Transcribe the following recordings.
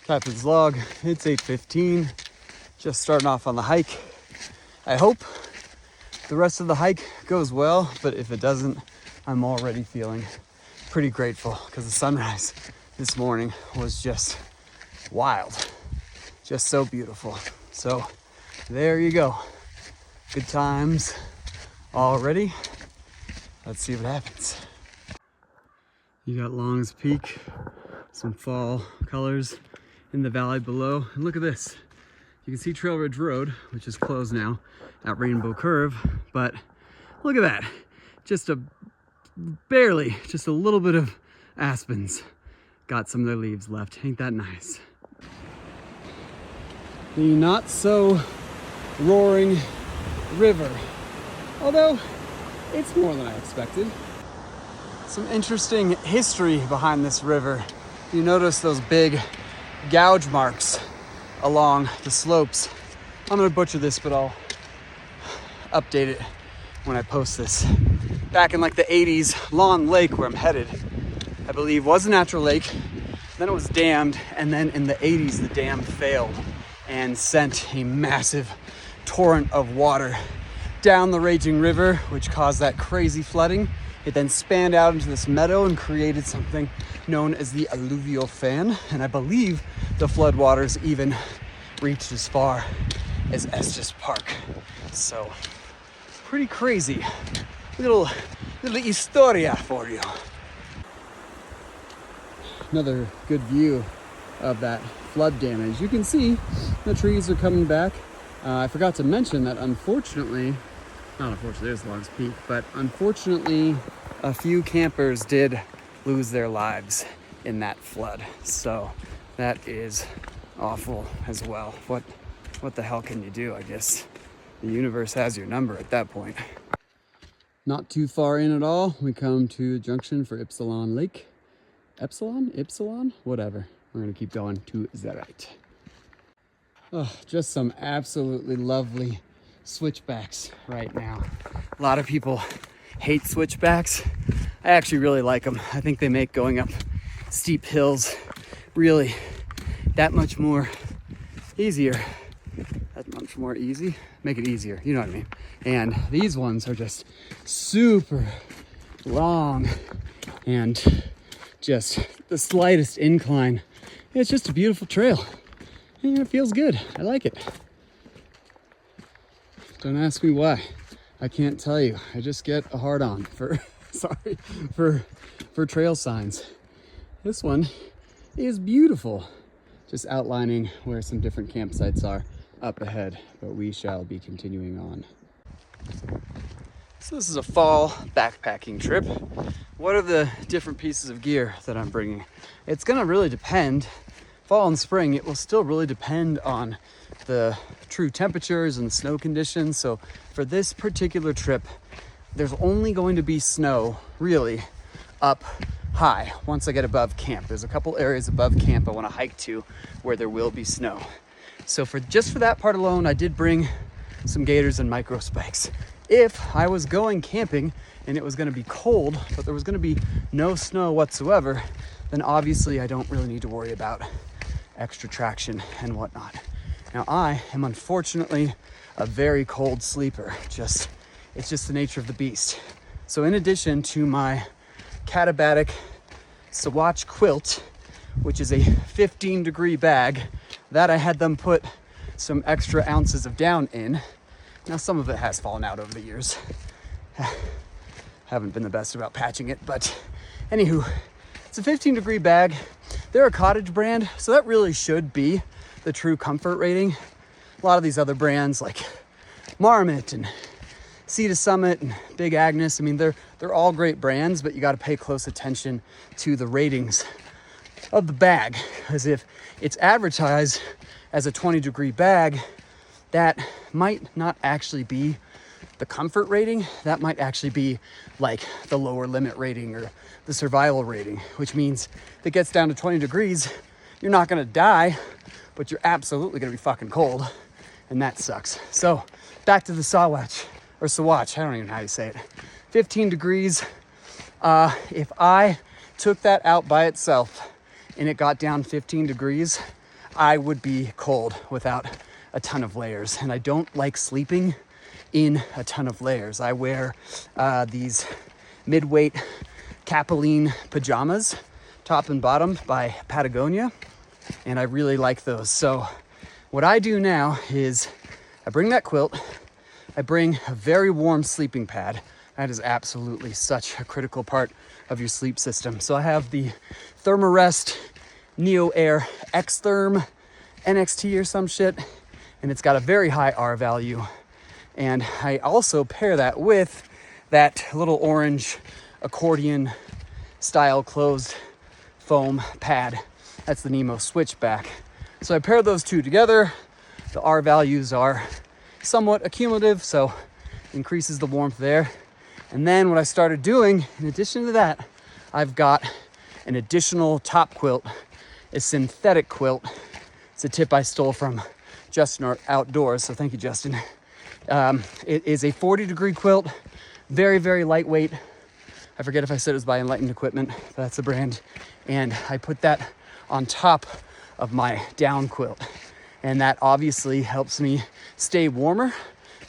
Captain's log, it's 8:15. Just starting off on the hike. I hope the rest of the hike goes well, but if it doesn't, I'm already feeling pretty grateful because the sunrise this morning was just wild. Just so beautiful. So there you go. Good times already. Let's see what happens. You got Long's Peak, some fall colors in the valley below. And look at this. You can see Trail Ridge Road, which is closed now at Rainbow Curve, but look at that. Just a little bit of aspens got some of their leaves left. Ain't that nice? The not so roaring river, although it's more than I expected. Some interesting history behind this river. You notice those big gouge marks along the slopes. I'm gonna butcher this, but I'll update it when I post this. Back in like the 80s, Lawn Lake, where I'm headed, I believe was a natural lake. Then it was dammed, and then in the 80s, the dam failed and sent a massive torrent of water down the raging river, which caused that crazy flooding. It then spanned out into this meadow and created something known as the Alluvial Fan. And I believe the floodwaters even reached as far as Estes Park. So pretty crazy. Little historia for you. Another good view of that flood damage. You can see the trees are coming back. I forgot to mention that there's Long's Peak, but unfortunately a few campers did lose their lives in that flood. So that is awful as well. What the hell can you do? I guess the universe has your number at that point. Not too far in at all, we come to the junction for Ypsilon Lake. Ypsilon? Whatever. We're gonna keep going to the right. Oh, just some absolutely lovely switchbacks right now. A lot of people hate switchbacks. I actually really like them. I think they make going up steep hills really that much more easier. That much more easy. Make it easier, you know what I mean. And these ones are just super long and just the slightest incline. It's just a beautiful trail. And it feels good. I like it. Don't ask me why. I can't tell you. I just get a hard on for trail signs. This one is beautiful. Just outlining where some different campsites are up ahead, but we shall be continuing on. So this is a fall backpacking trip. What are the different pieces of gear that I'm bringing? It's gonna really depend. Fall and spring, it will still really depend on the true temperatures and snow conditions. So for this particular trip, there's only going to be snow really up high once I get above camp. There's a couple areas above camp I want to hike to where there will be snow. So for that part alone, I did bring some gaiters and micro spikes. If I was going camping and it was going to be cold, but there was going to be no snow whatsoever, then obviously I don't really need to worry about extra traction and whatnot. Now I am unfortunately a very cold sleeper. It's just the nature of the beast. So in addition to my Katabatic Sawatch quilt, which is a 15-degree bag that I had them put some extra ounces of down in. Now some of it has fallen out over the years. Haven't been the best about patching it, but anywho, it's a 15-degree bag. They're a cottage brand, so that really should be the true comfort rating. A lot of these other brands like Marmot and Sea to Summit and Big Agnes, I mean, they're all great brands, but you got to pay close attention to the ratings of the bag, as if it's advertised as a 20-degree bag, that might not actually be the comfort rating. That might actually be like the lower limit rating or the survival rating, which means if it gets down to 20 degrees, you're not gonna die, but you're absolutely gonna be fucking cold, and that sucks. So back to the Sawatch, I don't even know how you say it. 15 degrees. If I took that out by itself and it got down 15 degrees, I would be cold without a ton of layers, and I don't like sleeping in a ton of layers. I wear these mid-weight Capilene pajamas, top and bottom, by Patagonia, and I really like those. So what I do now is I bring that quilt, I bring a very warm sleeping pad. That is absolutely such a critical part of your sleep system. So I have the Thermarest Neo Air X-Therm NXT or some shit, and it's got a very high R value. And I also pair that with that little orange accordion style closed foam pad. That's the Nemo Switchback. So I pair those two together. The R values are somewhat accumulative, so increases the warmth there. And then what I started doing, in addition to that, I've got an additional top quilt, a synthetic quilt. It's a tip I stole from Justin Outdoors, so thank you, Justin. It is a 40-degree quilt, very, very lightweight. I forget if I said it was by Enlightened Equipment, but that's the brand. And I put that on top of my down quilt. And that obviously helps me stay warmer,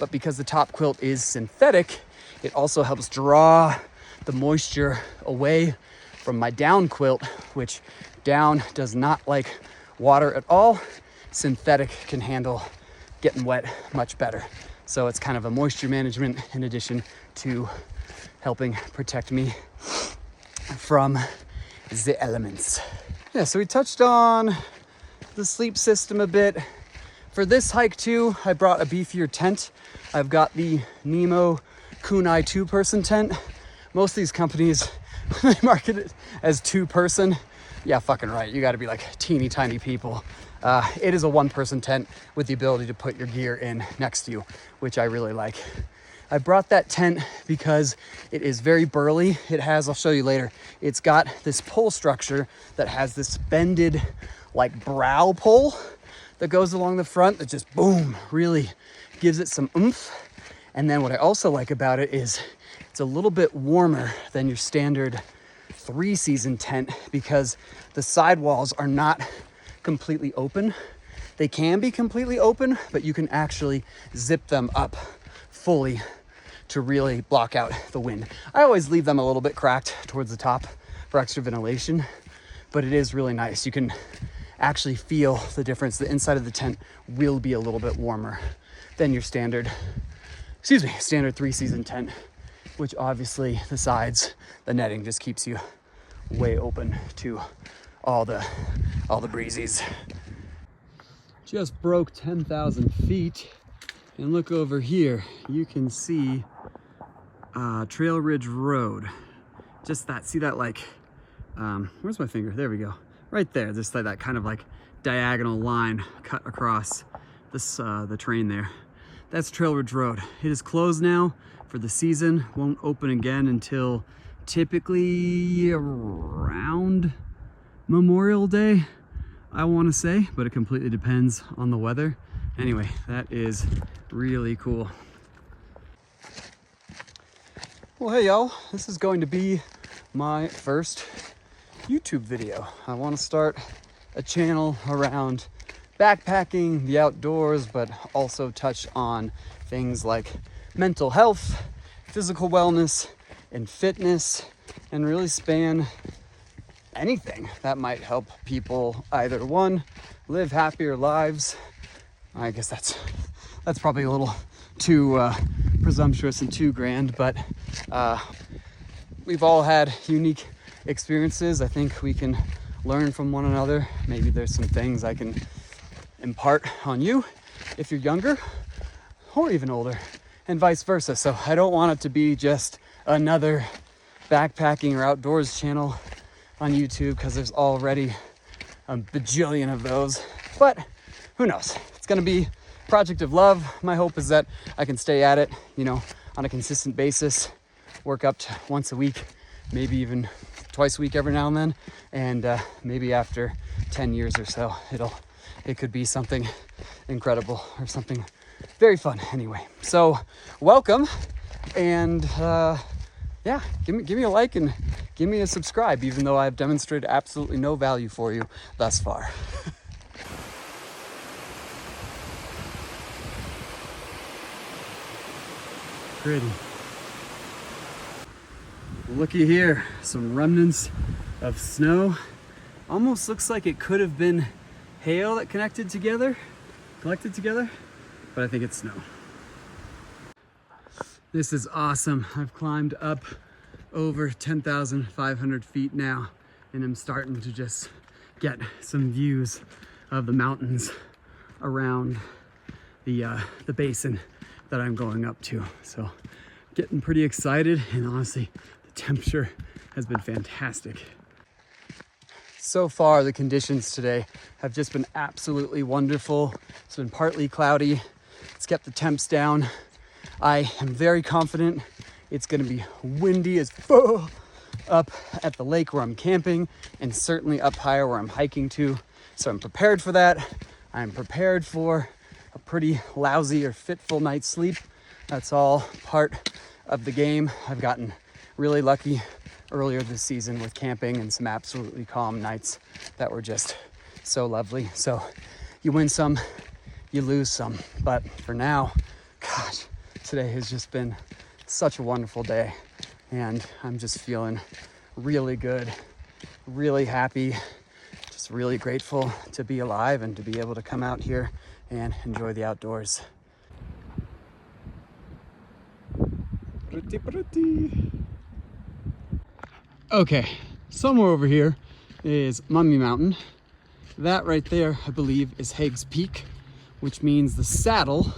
but because the top quilt is synthetic, it also helps draw the moisture away from my down quilt, which down does not like water at all. Synthetic can handle getting wet much better. So it's kind of a moisture management in addition to helping protect me from the elements. Yeah, so we touched on the sleep system a bit. For this hike too, I brought a beefier tent. I've got the Nemo Kunai 2-person tent. Most of these companies, they market it as 2-person. Yeah, fucking right. You gotta be like teeny tiny people. It is a 1-person tent with the ability to put your gear in next to you, which I really like. I brought that tent because it is very burly. It has, I'll show you later, it's got this pole structure that has this bended like brow pole that goes along the front that just boom, really gives it some oomph. And then what I also like about it is it's a little bit warmer than your standard 3-season tent because the sidewalls are not completely open. They can be completely open, but you can actually zip them up fully to really block out the wind. I always leave them a little bit cracked towards the top for extra ventilation, but it is really nice. You can actually feel the difference. The inside of the tent will be a little bit warmer than your standard 3-season tent, which obviously the sides, the netting just keeps you way open to all the breezes. Just broke 10,000 feet, and look over here. You can see Trail Ridge Road. Just that, see that like, where's my finger? There we go. Right there, just like that kind of like diagonal line cut across this the terrain there. That's Trail Ridge Road. It is closed now for the season. Won't open again until typically around Memorial Day, I want to say, but it completely depends on the weather. Anyway, that is really cool. Well, hey y'all, this is going to be my first YouTube video. I want to start a channel around backpacking, the outdoors, but also touch on things like mental health, physical wellness, and fitness, and really span anything that might help people either one, live happier lives. I guess that's probably a little too presumptuous and too grand, but we've all had unique experiences. I think we can learn from one another. Maybe there's some things I can impart on you if you're younger or even older, and vice versa. So I don't want it to be just another backpacking or outdoors channel on YouTube, because there's already a bajillion of those, but who knows? It's gonna be a project of love. My hope is that I can stay at it, you know, on a consistent basis, work up to once a week, maybe even twice a week every now and then, and maybe after 10 years or so, it could be something incredible or something very fun. Anyway, so welcome, and yeah, give me a like and give me a subscribe, even though I've demonstrated absolutely no value for you thus far. pretty. Looky here, some remnants of snow. Almost looks like it could have been hail that collected together, but I think it's snow. This is awesome. I've climbed up over 10,500 feet now, and I'm starting to just get some views of the mountains around the basin that I'm going up to. So getting pretty excited, and honestly, the temperature has been fantastic. So far, the conditions today have just been absolutely wonderful. It's been partly cloudy. It's kept the temps down. I am very confident it's gonna be windy as fuck up at the lake where I'm camping, and certainly up higher where I'm hiking to. So I'm prepared for that. I'm prepared for a pretty lousy or fitful night's sleep. That's all part of the game. I've gotten really lucky earlier this season with camping and some absolutely calm nights that were just so lovely. So you win some, you lose some. But for now, gosh, today has just been such a wonderful day, and I'm just feeling really good, really happy, just really grateful to be alive and to be able to come out here and enjoy the outdoors. Pretty. Okay, somewhere over here is Mummy Mountain. That right there, I believe, is Haig's Peak, which means the saddle,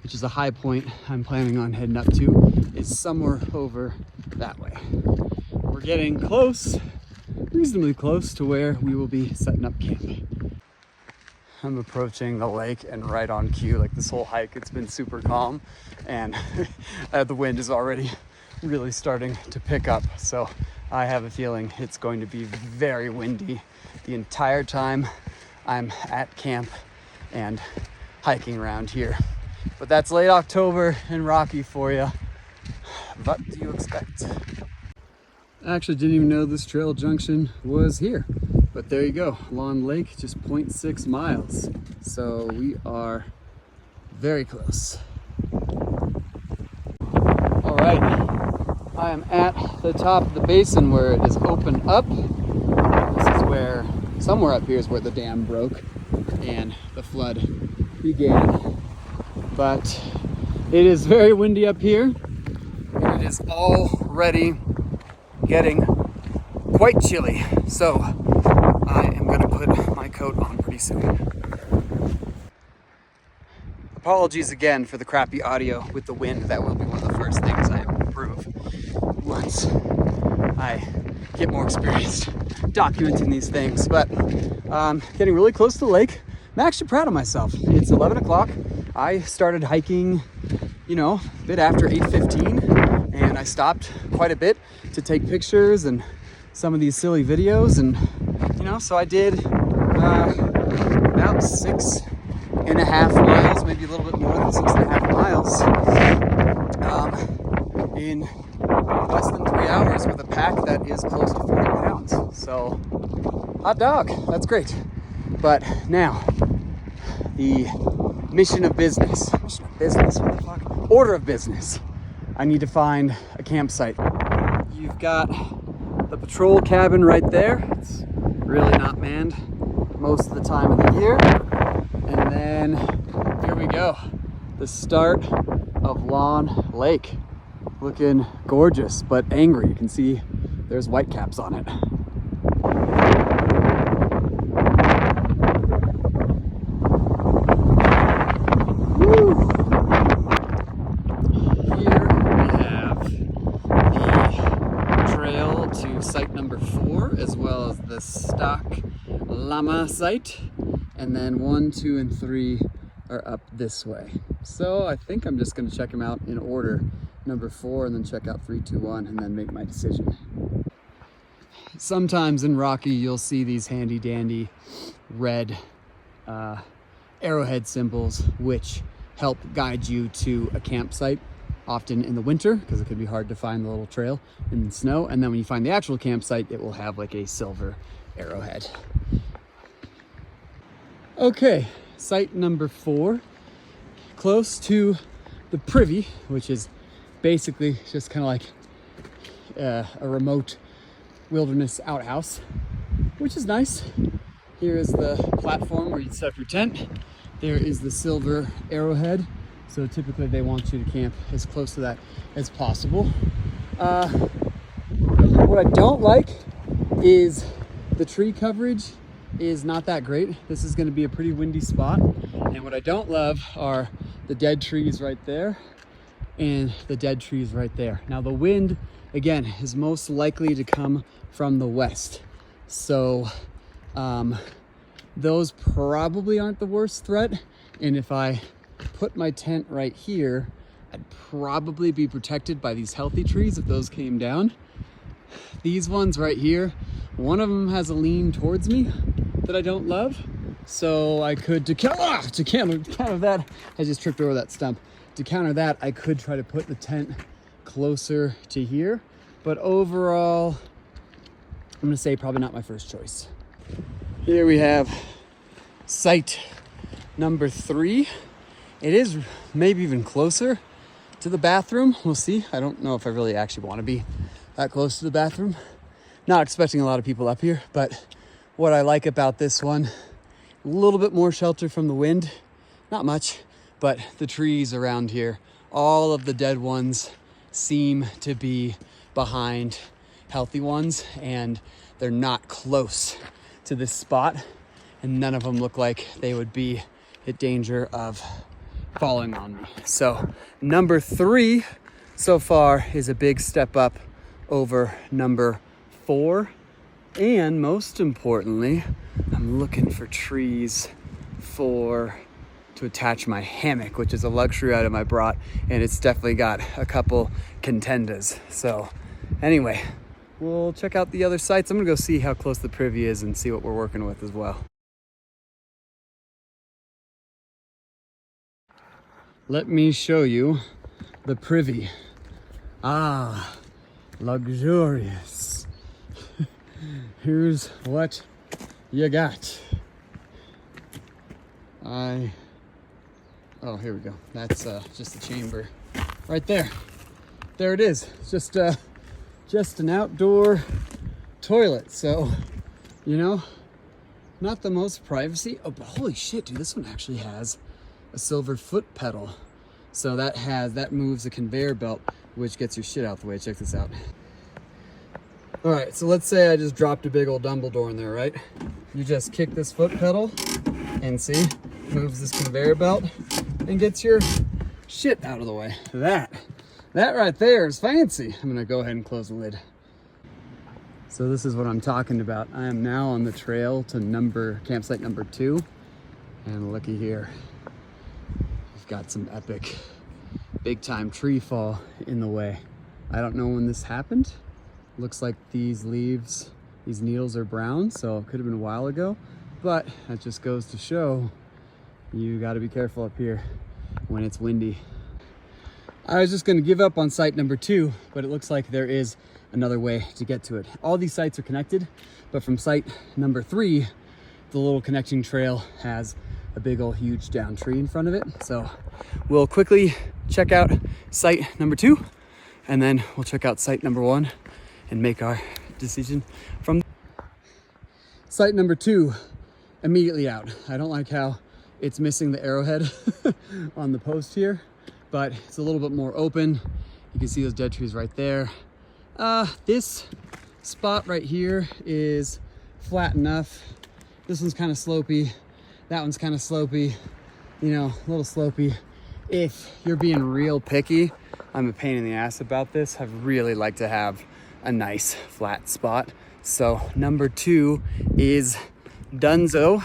which is a high point I'm planning on heading up to, is somewhere over that way. We're getting close, reasonably close to where we will be setting up camp. I'm approaching the lake and right on cue. Like this whole hike, it's been super calm, and the wind is already really starting to pick up. So I have a feeling it's going to be very windy the entire time I'm at camp and hiking around here. But that's late October and Rocky for you. What do you expect? I actually didn't even know this trail junction was here. But there you go, Lawn Lake, just 0.6 miles. So we are very close. All right, I am at the top of the basin where it is opened up. This is where, somewhere up here is where the dam broke and the flood began. But it is very windy up here, and it is already getting quite chilly. So I am gonna put my coat on pretty soon. Apologies again for the crappy audio with the wind. That will be one of the first things I improve once I get more experienced documenting these things. But getting really close to the lake. I'm actually proud of myself. It's 11 o'clock. I started hiking, a bit after 8:15, and I stopped quite a bit to take pictures and some of these silly videos, and so I did about 6.5 miles, maybe a little bit more than 6.5 miles in less than 3 hours with a pack that is close to 40 pounds. So hot dog, that's great. But now the mission of business, what the fuck? Order of business. I need to find a campsite. You've got the patrol cabin right there. It's really not manned most of the time of the year. And then here we go. The start of Lawn Lake. Looking gorgeous, but angry. You can see there's whitecaps on it. Woo! Here we have the trail to site number 4, as well as the stock llama site. And then 1, 2, and 3 are up this way. So I think I'm just gonna check them out in order. Number 4, and then check out 3, 2, 1, and then make my decision. Sometimes in Rocky, you'll see these handy dandy red arrowhead symbols, which help guide you to a campsite, often in the winter, because it could be hard to find the little trail in the snow. And then when you find the actual campsite, it will have like a silver arrowhead. Okay, site number 4, close to the privy, which is basically just kind of like a remote wilderness outhouse, which is nice. Here is the platform where you set up your tent. There is the silver arrowhead. So typically they want you to camp as close to that as possible. What I don't like is the tree coverage is not that great. This is going to be a pretty windy spot. And what I don't love are the dead trees right there and the dead trees right there. Now the wind, again, is most likely to come from the west. So those probably aren't the worst threat. And if I put my tent right here, I'd probably be protected by these healthy trees if those came down. These ones right here, one of them has a lean towards me that I don't love. So I could, to counter that, I just tripped over that stump. To counter that, I could try to put the tent closer to here. But overall, I'm gonna say probably not my first choice. Here we have site number 3. It is maybe even closer to the bathroom. We'll see. I don't know if I really actually want to be that close to the bathroom. Not expecting a lot of people up here, but what I like about this one, a little bit more shelter from the wind. Not much, but the trees around here, all of the dead ones seem to be behind healthy ones, and they're not close to this spot, and none of them look like they would be in danger of falling on me. So number 3 so far is a big step up over number 4. And most importantly, I'm looking for trees to attach my hammock, which is a luxury item I brought, and it's definitely got a couple contenders. So anyway, we'll check out the other sites. I'm gonna go see how close the privy is and see what we're working with as well. Let me show you the privy. Ah, luxurious. Here's what you got. Oh, here we go. That's just the chamber right there. There it is. It's just an outdoor toilet. So, you know, not the most privacy. Oh, but holy shit, dude, this one actually has a silver foot pedal. So that moves a conveyor belt, which gets your shit out the way. Check this out. All right, so let's say I just dropped a big old Dumbledore in there, right? You just kick this foot pedal and see, moves this conveyor belt and gets your shit out of the way. That right there is fancy. I'm gonna go ahead and close the lid. So this is what I'm talking about. I am now on the trail to campsite number 2. And looky here. We've got some epic big time tree fall in the way. I don't know when this happened. Looks like these needles are brown, so it could have been a while ago, but that just goes to show you got to be careful up here when it's windy. I was just going to give up on site number 2, but it looks like there is another way to get to it. All these sites are connected, but from site number 3, the little connecting trail has a big old huge down tree in front of it. So we'll quickly check out site number 2, and then we'll check out site number 1 and make our decision from site number 2. Immediately out. I don't like how it's missing the arrowhead on the post here, but it's a little bit more open. You can see those dead trees right there. This spot right here is flat enough. This one's kind of slopey. That one's kind of slopey, you know, a little slopey. If you're being real picky, I'm a pain in the ass about this. I really like to have a nice flat spot. So number 2 is Dunzo.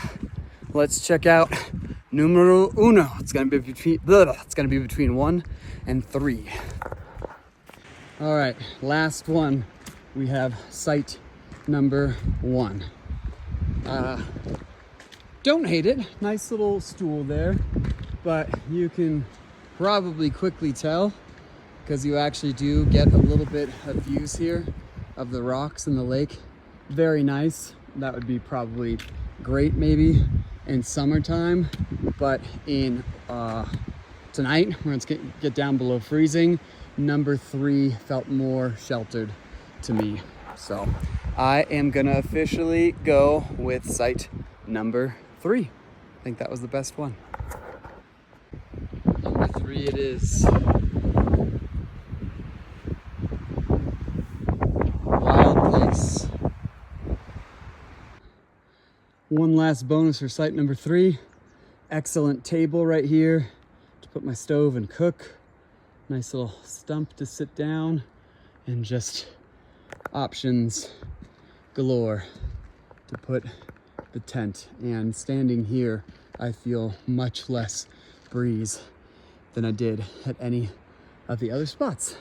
Let's check out numero uno. It's gonna be between 1 and 3. All right, last one. We have site number 1. Don't hate it. Nice little stool there, but you can probably quickly tell, because you actually do get a little bit of views here of the rocks and the lake. Very nice. That would be probably great maybe in summertime, but in tonight, we're gonna get down below freezing. Number 3 felt more sheltered to me. So I am gonna officially go with site number 3. I think that was the best one. Number 3 it is. Wild place. One last bonus for site number 3. Excellent table right here to put my stove and cook. Nice little stump to sit down, and just options galore to put the tent. And standing here, I feel much less breeze than I did at any of the other spots.